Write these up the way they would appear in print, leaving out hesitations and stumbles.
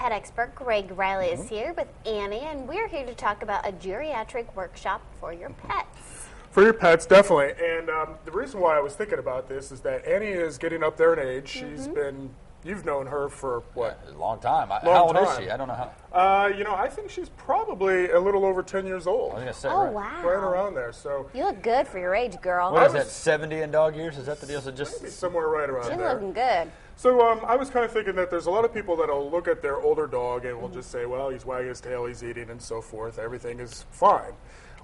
pet expert Greg Riley is here with Annie, and we're here to talk about a geriatric workshop for your pets. For your pets, definitely. And the reason why I was thinking about this is that Annie is getting up there in age. She's been, you've known her for what? A long time. How old is she? I don't know how. You know, I think she's probably a little over 10 years old. I was gonna say, Oh, right. wow. Right around there. So You look good for your age, girl. What is that, 70 in dog years? Is that the deal? So just maybe somewhere right around You're there. looking good. So I was kind of thinking that there's a lot of people that'll look at their older dog and will just say, well, he's wagging his tail, he's eating, and so forth. Everything is fine.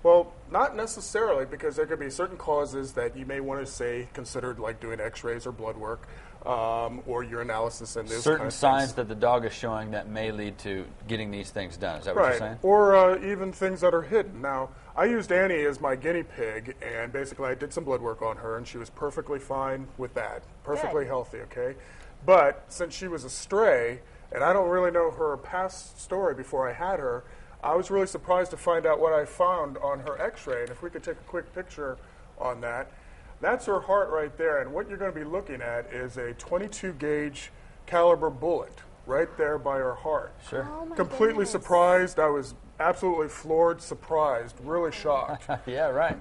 Well, not necessarily, because there could be certain causes that you may want to say considered, like doing X-rays or blood work, or urinalysis and those certain kind of signs things. that the dog is showing that may lead to getting these things done. Is that what you're saying? Or even things that are hidden. Now, I used Annie as my guinea pig, and basically I did some blood work on her, and she was perfectly fine with that. Perfectly healthy, okay? But since she was a stray, and I don't really know her past story before I had her, I was really surprised to find out what I found on her X-ray. And if we could take a quick picture on that, that's her heart right there. And what you're going to be looking at is a 22 gauge caliber bullet right there by her heart. Sure. Oh my Completely goodness. surprised. I was absolutely floored, surprised, really shocked. Yeah, right.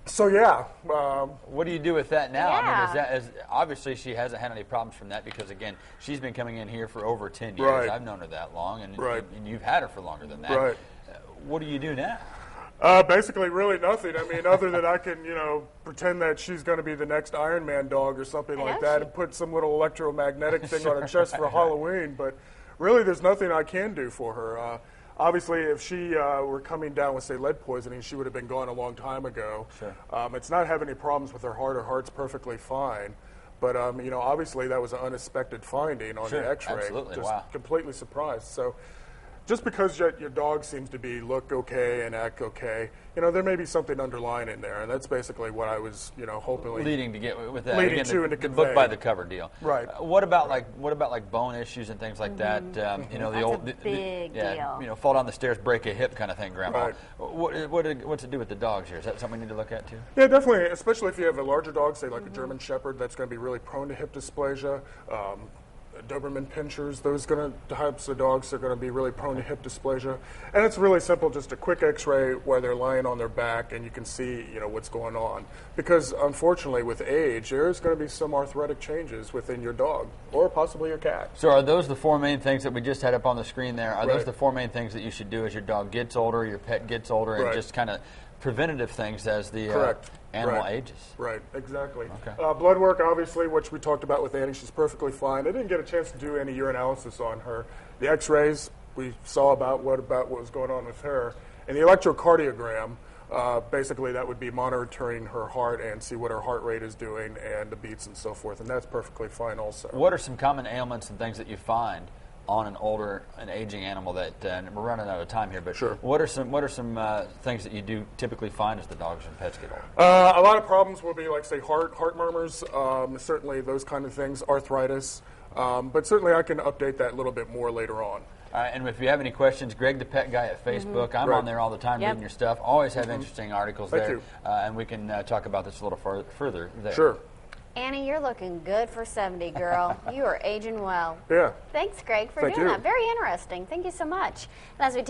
So yeah, What do you do with that now? I mean, Yeah. obviously she hasn't had any problems from that because, again, she's been coming in here for over 10 years. Right. I've known her that long, and, Right. and you've had her for longer than that. Right. What do you do now? basically really nothing. I mean, other than I can, you know, pretend that she's going to be the next Iron Man dog or something I like know that she- and put some little electromagnetic thing on her chest for Halloween. But really, there's nothing I can do for her. Obviously, if she were coming down with, say, lead poisoning, she would have been gone a long time ago. Sure. It's not having any problems with her heart. Her heart's perfectly fine. But, you know, obviously that was an unexpected finding on Sure, the X-ray. absolutely, Just wow. completely surprised. So just because your dog seems to be look okay and act okay, you know, there may be something underlying in there. And that's basically what I was, you know, hoping. Leading to get with that. Leading Again, to and to the book convey. by the cover deal. Right. What about like bone issues and things like that? You know, the That's old a big deal. You know, fall down the stairs, break a hip kind of thing, Grandma. Right. What's it do with the dogs here? Is that something we need to look at too? Yeah, definitely, especially if you have a larger dog, say like a German Shepherd, that's going to be really prone to hip dysplasia. Doberman Pinschers, those types of dogs are going to be really prone to hip dysplasia. And it's really simple, just a quick X-ray where they're lying on their back and you can see, you know, what's going on. Because unfortunately, with age, there's going to be some arthritic changes within your dog or possibly your cat. So are those the four main things that we just had up on the screen there? Are those Right. the four main things that you should do as your dog gets older, your pet gets older, and Right. just kind of preventative things as the Correct. animal Right. ages? Right, exactly. Okay. Blood work, obviously, which we talked about with Annie, she's perfectly fine. I didn't get a chance to do any urinalysis on her. The X-rays, we saw about what was going on with her. And the electrocardiogram, basically that would be monitoring her heart and see what her heart rate is doing and the beats and so forth. And that's perfectly fine also. What are some common ailments and things that you find on an aging animal that, and we're running out of time here, but Sure. what are some things that you do typically find as the dogs and pets get older? A lot of problems will be, like, say, heart murmurs, certainly those kind of things, arthritis. But certainly I can update that a little bit more later on. All right, and if you have any questions, Greg the Pet Guy at Facebook. I'm Right. on there all the time Yep. reading your stuff. Always have interesting articles Thank there. you. And we can talk about this a little further there. Sure. Annie, you're looking good for 70, girl. You are aging well. Yeah. Thanks, Greg, for Thank doing you. that. Very interesting. Thank you so much. And as we